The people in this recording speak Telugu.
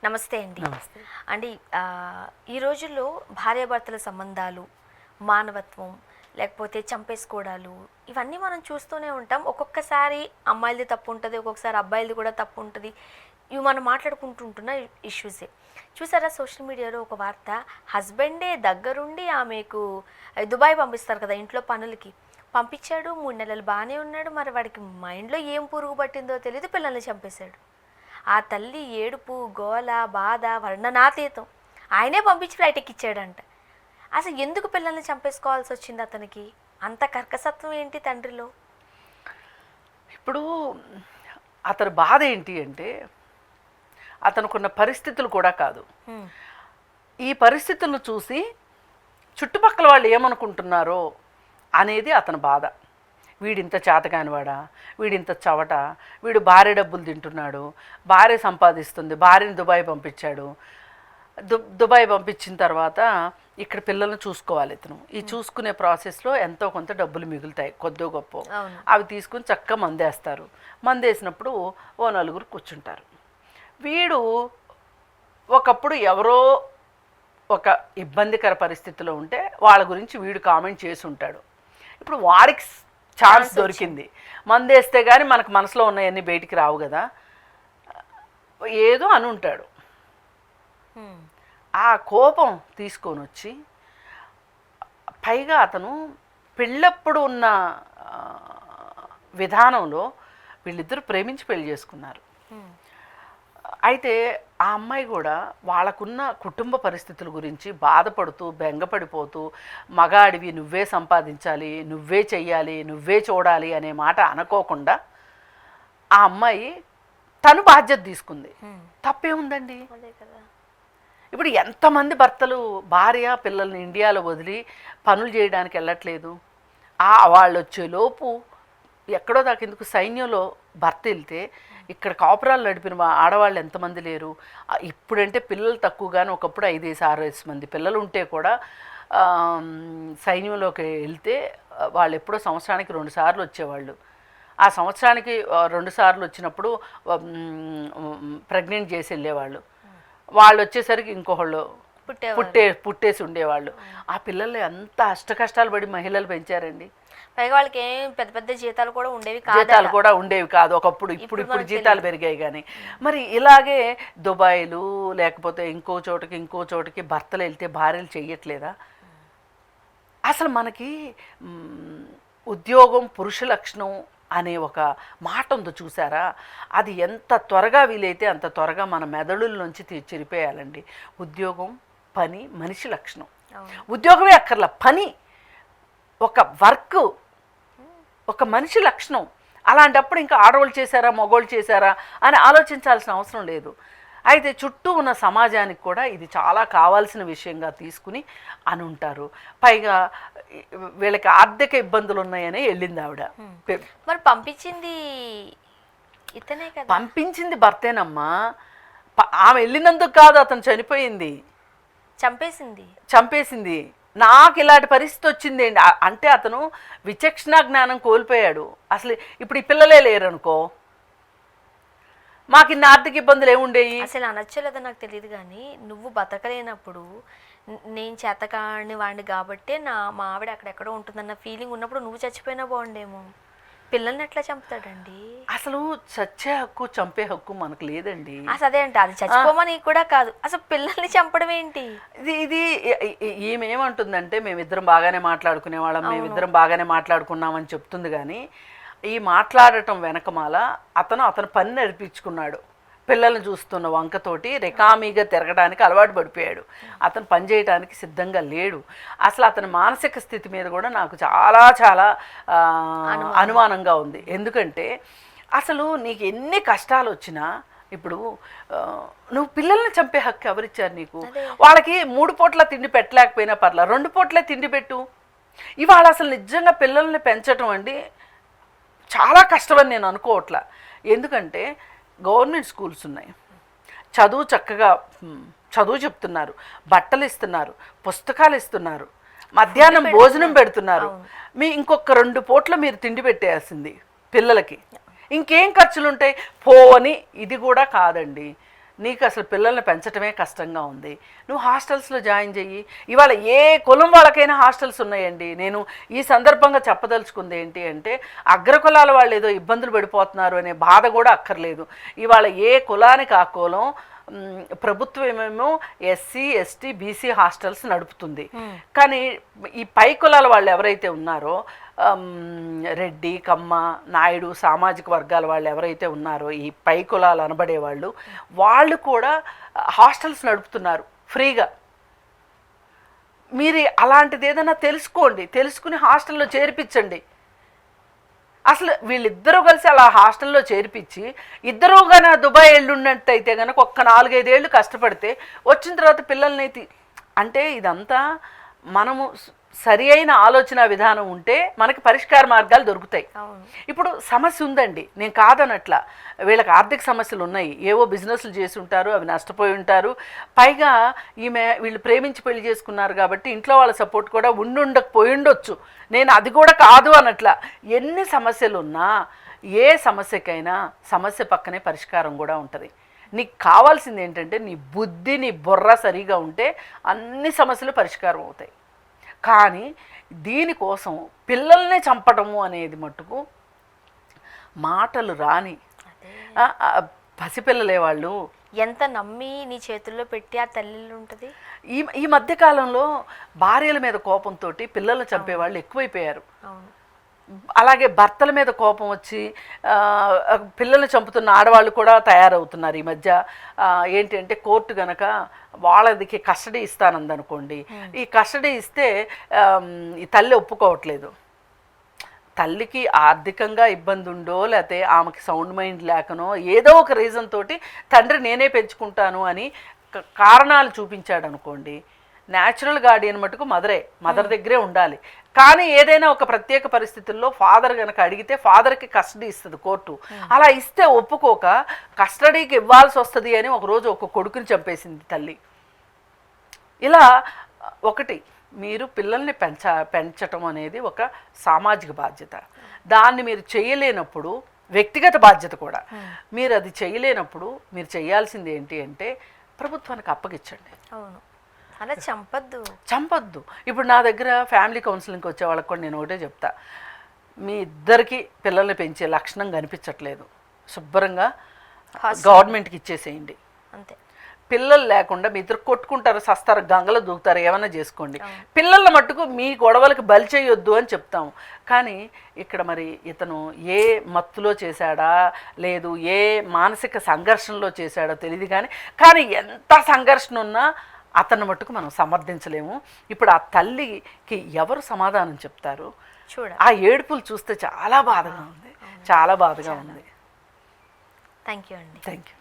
నమస్తే అండి. నమస్తే. అండి ఈ రోజుల్లో భార్యాభర్తల సంబంధాలు, మానవత్వం, లేకపోతే చంపేసుకోవడాలు ఇవన్నీ మనం చూస్తూనే ఉంటాం. ఒక్కొక్కసారి అమ్మాయిలది తప్పు ఉంటుంది, ఒక్కొక్కసారి అబ్బాయిలది కూడా తప్పు ఉంటుంది. ఇవి మనం మాట్లాడుకుంటుంటున్న ఇష్యూసే. చూసారా సోషల్ మీడియాలో ఒక వార్త, హస్బెండే దగ్గరుండి ఆమెకు దుబాయ్ పంపిస్తారు కదా ఇంట్లో పనులకి, పంపించాడు. 3 నెలలు బాగానే ఉన్నాడు. మరి వాడికి మైండ్లో ఏం పురుగు పట్టిందో తెలియదు, పిల్లల్ని చంపేశాడు. ఆ తల్లి ఏడుపు, గోల, బాధ వర్ణనాతీతం. ఆయనే పంపించి ఫ్లైట్ ఎక్కిచ్చాడంట. అసలు ఎందుకు పిల్లల్ని చంపేసుకోవాల్సి వచ్చింది అతనికి? అంత కర్కసత్వం ఏంటి తండ్రిలో? ఇప్పుడు అతని బాధ ఏంటి అంటే, అతనుకున్న పరిస్థితులు కూడా కాదు. ఈ పరిస్థితులను చూసి చుట్టుపక్కల వాళ్ళు ఏమనుకుంటున్నారో అనేది అతని బాధ. వీడింత చేతకానివాడా, వీడింత చవట, వీడు భార్య డబ్బులు తింటున్నాడు, భార్య సంపాదిస్తుంది, భార్యని దుబాయ్ పంపించాడు. దుబాయ్ పంపించిన తర్వాత ఇక్కడ పిల్లల్ని చూసుకోవాలి ఇతను. ఈ చూసుకునే ప్రాసెస్లో ఎంతో కొంత డబ్బులు మిగులుతాయి, కొద్దో గొప్ప. అవి తీసుకుని చక్కగా మందేస్తారు. మందేసినప్పుడు ఓ నలుగురు కూర్చుంటారు. వీడు ఒకప్పుడు ఎవరో ఒక ఇబ్బందికర పరిస్థితిలో ఉంటే వాళ్ళ గురించి వీడు కామెంట్ చేసి ఉంటాడు. ఇప్పుడు వాడికి ఛాన్స్ దొరికింది. మందేస్తే కానీ మనకు మనసులో ఉన్నాయన్నీ బయటికి రావు కదా, ఏదో అని ఉంటాడు. ఆ కోపం తీసుకొని వచ్చి, పైగా అతను పెళ్ళప్పుడు ఉన్న విధానంలో వీళ్ళిద్దరూ ప్రేమించి పెళ్లి చేసుకున్నారు. అయితే ఆ అమ్మాయి కూడా వాళ్ళకున్న కుటుంబ పరిస్థితుల గురించి బాధపడుతూ బెంగపడిపోతూ, మగాడివి నువ్వే సంపాదించాలి, నువ్వే చెయ్యాలి, నువ్వే చూడాలి అనే మాట అనుకోకుండా ఆ అమ్మాయి తను బాధ్యత తీసుకుంది. తప్పే ఉందండి? ఇప్పుడు ఎంతమంది భర్తలు భార్య పిల్లల్ని ఇండియాలో వదిలి పనులు చేయడానికి వెళ్ళట్లేదు? వాళ్ళు వచ్చేలోపు ఎక్కడో దాకా ఎందుకు సైన్యంలో భర్త వెళ్తే ఇక్కడ కాపురాలు నడిపిన ఆడవాళ్ళు ఎంతమంది లేరు? ఇప్పుడంటే పిల్లలు తక్కువగానే, ఒకప్పుడు 5-6 మంది పిల్లలు ఉంటే కూడా సైన్యంలోకి వెళ్తే వాళ్ళు ఎప్పుడో సంవత్సరానికి 2 సార్లు వచ్చేవాళ్ళు. ఆ సంవత్సరానికి 2 సార్లు వచ్చినప్పుడు ప్రెగ్నెంట్ చేసి వెళ్ళేవాళ్ళు. వాళ్ళు వచ్చేసరికి ఇంకొకళ్ళు పుట్టేసి ఉండేవాళ్ళు. ఆ పిల్లలు ఎంత అష్టకష్టాలు పడి మహిళలు పెంచారండి. పైగా వాళ్ళకి ఏం పెద్ద పెద్ద జీతాలు కూడా ఉండేవి కాదు ఒకప్పుడు. ఇప్పుడు జీతాలు పెరిగాయి. కానీ మరి ఇలాగే దుబాయ్లు లేకపోతే ఇంకో చోటకి భర్తలు వెళ్తే భార్యలు చెయ్యట్లేదా? అసలు మనకి ఉద్యోగం పురుష లక్షణం అనే ఒక మాట ఉందో చూసారా? అది ఎంత త్వరగా వీలైతే అంత త్వరగా మన మెదడుల నుంచి చెరిపేయాలండి. ఉద్యోగం, పని మనిషి లక్షణం. ఉద్యోగమే అక్కర్లా, పని ఒక వర్క్ ఒక మనిషి లక్షణం. అలాంటప్పుడు ఇంకా ఆడవాళ్ళు చేశారా మగవాళ్ళు చేశారా అని ఆలోచించాల్సిన అవసరం లేదు. అయితే చుట్టూ ఉన్న సమాజానికి కూడా ఇది చాలా కావాల్సిన విషయంగా తీసుకుని అని ఉంటారు. పైగా వీళ్ళకి ఆర్థిక ఇబ్బందులు ఉన్నాయని వెళ్ళింది ఆవిడ. మరి పంపించింది ఇతనే కదా? పంపించింది భర్తేనమ్మా. ఆమె వెళ్ళినందుకు కాదు, అతను చనిపోయింది, చంపేసింది. నాకు ఇలాంటి పరిస్థితి వచ్చింది అంటే అతను విచక్షణ జ్ఞానం కోల్పోయాడు. అసలు ఇప్పుడు ఈ పిల్లలే లేరు అనుకో, మాకు ఇన్ని ఆర్థిక ఇబ్బందులు ఏముండేవి? అసలు అనొచ్చలేదో నాకు తెలియదు. కానీ నువ్వు బతకలేనప్పుడు, నేను చేతకాని వాడిని కాబట్టే మా ఆవిడ అక్కడెక్కడో ఉంటుందన్న ఫీలింగ్ ఉన్నప్పుడు నువ్వు చచ్చిపోయినా బాగుండేమో. పిల్లల్ని ఎట్లా చంపుతాడండి? అసలు చచ్చే హక్కు చంపే హక్కు మనకు లేదండి. అసలు అదే అంటే అది చచ్చిపోమని కూడా కాదు, అసలు పిల్లల్ని చంపడం ఏంటి? ఇది ఈమెమంటుందంటే మేమిద్దరం బాగానే మాట్లాడుకునే వాళ్ళం, మేమిద్దరం బాగానే మాట్లాడుకున్నామని చెప్తుంది. కానీ ఈ మాట్లాడటం వెనకమాల అతను పని నడిపించుకున్నాడు. పిల్లల్ని చూస్తున్న వంకతోటి రెకామీగా తిరగడానికి అలవాటు పడిపోయాడు. అతను పని చేయడానికి సిద్ధంగా లేడు. అసలు అతని మానసిక స్థితి మీద కూడా నాకు చాలా చాలా అనుమానంగా ఉంది. ఎందుకంటే అసలు నీకు ఎన్ని కష్టాలు వచ్చినా, ఇప్పుడు నువ్వు పిల్లల్ని చంపే హక్కు ఎవరిచ్చారు నీకు? వాళ్ళకి 3 పూట్ల తిండి పెట్టలేకపోయినా పర్లా, 2 పూట్లే తిండి పెట్టు. ఇవాళ అసలు నిజంగా పిల్లల్ని పెంచడం అండి చాలా కష్టమని నేను అనుకోవట్లా. ఎందుకంటే గవర్నమెంట్ స్కూల్స్ ఉన్నాయి, చక్కగా చదువు చెప్తున్నారు, బట్టలు ఇస్తున్నారు, పుస్తకాలు ఇస్తున్నారు, మధ్యాహ్నం భోజనం పెడుతున్నారు. ఇంకొక 2 పూట్ల మీరు తిండి పెట్టేయాల్సింది పిల్లలకి. ఇంకేం ఖర్చులు ఉంటాయి? పోవని ఇది కూడా కాదండి. నీకు అసలు పిల్లల్ని పెంచడమే కష్టంగా ఉంది, నువ్వు హాస్టల్స్లో జాయిన్ చెయ్యి. ఇవాళ ఏ కులం వాళ్ళకైనా హాస్టల్స్ ఉన్నాయండి. నేను ఈ సందర్భంగా చెప్పదలుచుకుంది ఏంటి అంటే, అగ్రకులాల వాళ్ళు ఏదో ఇబ్బందులు పడిపోతున్నారు అనే బాధ కూడా అక్కర్లేదు. ఇవాళ ఏ కులానికి ఆ కులం, ప్రభుత్వం ఏమేమో ఎస్సీ ఎస్టీ బీసీ హాస్టల్స్ నడుపుతుంది. కానీ ఈ పై కులాల వాళ్ళు ఎవరైతే ఉన్నారో, రెడ్డి కమ్మ నాయుడు సామాజిక వర్గాల వాళ్ళు ఎవరైతే ఉన్నారో, ఈ పై కులాలు అనబడే వాళ్ళు కూడా హాస్టల్స్ నడుపుతున్నారు ఫ్రీగా. మీరు అలాంటిది ఏదైనా తెలుసుకోండి, తెలుసుకుని హాస్టల్లో చేర్పించండి. అసలు వీళ్ళిద్దరూ కలిసి అలా హాస్టల్లో చేర్పించి ఇద్దరూ కన్నా దుబాయ్ వెళ్ళున్నట్టయితే కనుక ఒక్క 4-5 ఏళ్ళు కష్టపడితే వచ్చిన తర్వాత పిల్లల్ని అంటే ఇదంతా మనము సరి అయిన ఆలోచన విధానం ఉంటే మనకి పరిష్కార మార్గాలు దొరుకుతాయి. ఇప్పుడు సమస్య ఉందండి, నేను కాదనట్లా, వీళ్ళకి ఆర్థిక సమస్యలు ఉన్నాయి, ఏవో బిజినెస్లు చేసి ఉంటారు, అవి నష్టపోయి ఉంటారు. పైగా వీళ్ళు ప్రేమించి పెళ్లి చేసుకున్నారు కాబట్టి ఇంట్లో వాళ్ళ సపోర్ట్ కూడా ఉండకపోయి ఉండొచ్చు. నేను అది కూడా కాదు అనట్లా. ఎన్ని సమస్యలు ఉన్నా ఏ సమస్యకైనా సమస్య పక్కనే పరిష్కారం కూడా ఉంటుంది. నీకు కావాల్సింది ఏంటంటే నీ బుద్ధి నీ బుర్ర సరిగా ఉంటే అన్ని సమస్యలు పరిష్కారం అవుతాయి. కానీ దీనికోసం పిల్లల్ని చంపటము అనేది మట్టుకు మాటలు రాని పసిపిల్లలే వాళ్ళు. ఎంత నమ్మి నీ చేతుల్లో పెట్టి ఆ తల్లిలు ఉంటుంది. ఈ మధ్యకాలంలో భార్యల మీద కోపంతో పిల్లలు చంపేవాళ్ళు ఎక్కువైపోయారు. అలాగే భర్తల మీద కోపం వచ్చి పిల్లల్ని చంపుతున్న ఆడవాళ్ళు కూడా తయారవుతున్నారు ఈ మధ్య. ఏంటి అంటే కోర్టు గనక వాళ్ళకి కస్టడీ ఇస్తానందనుకోండి, ఈ కస్టడీ ఇస్తే ఈ తల్లి ఒప్పుకోవట్లేదు. తల్లికి ఆర్థికంగా ఇబ్బంది ఉండో లేకపోతే ఆమెకి సౌండ్ మైండ్ లేకనో ఏదో ఒక రీజన్ తోటి తండ్రి నేనే పెంచుకుంటాను అని కారణాలు చూపించాడు అనుకోండి, న్యాచురల్ గార్డియన్ మటుకు మదర్ దగ్గరే ఉండాలి. కానీ ఏదైనా ఒక ప్రత్యేక పరిస్థితుల్లో ఫాదర్ కనుక అడిగితే ఫాదర్కి కస్టడీ ఇస్తుంది కోర్టు. అలా ఇస్తే ఒప్పుకోక కస్టడీకి ఇవ్వాల్సి వస్తుంది అని ఒకరోజు ఒక కొడుకుని చంపేసింది తల్లి. ఇలా ఒకటి, మీరు పిల్లల్ని పెంచటం అనేది ఒక సామాజిక బాధ్యత. దాన్ని మీరు చేయలేనప్పుడు వ్యక్తిగత బాధ్యత కూడా. మీరు అది చేయలేనప్పుడు మీరు చేయాల్సింది ఏంటి అంటే ప్రభుత్వానికి అప్పగించండి. అవును, అలా చంపొద్దు. ఇప్పుడు నా దగ్గర ఫ్యామిలీ కౌన్సిలింగ్కి వచ్చే వాళ్ళకి కూడా నేను ఒకటే చెప్తా, మీ ఇద్దరికి పిల్లల్ని పెంచే లక్షణం కనిపించట్లేదు, శుభ్రంగా గవర్నమెంట్కి ఇచ్చేసేయండి అంతే. పిల్లలు లేకుండా మీ ఇద్దరు కొట్టుకుంటారు, సస్తారు, గంగలో దూకుతారు, ఏమైనా చేసుకోండి. పిల్లల మట్టుకు మీ గొడవలకి బలి చేయొద్దు అని చెప్తాము. కానీ ఇక్కడ మరి ఇతను ఏ మత్తులో చేశాడా లేదు ఏ మానసిక సంఘర్షణలో చేశాడో తెలియదు. కానీ ఎంత సంఘర్షణ ఉన్నా అతన్ని మట్టుకు మనం సమర్థించలేము. ఇప్పుడు ఆ తల్లికి ఎవరు సమాధానం చెప్తారు? ఆ ఏడుపులు చూస్తే చాలా బాధగా ఉంది. థ్యాంక్ యూ అండి. Thank you.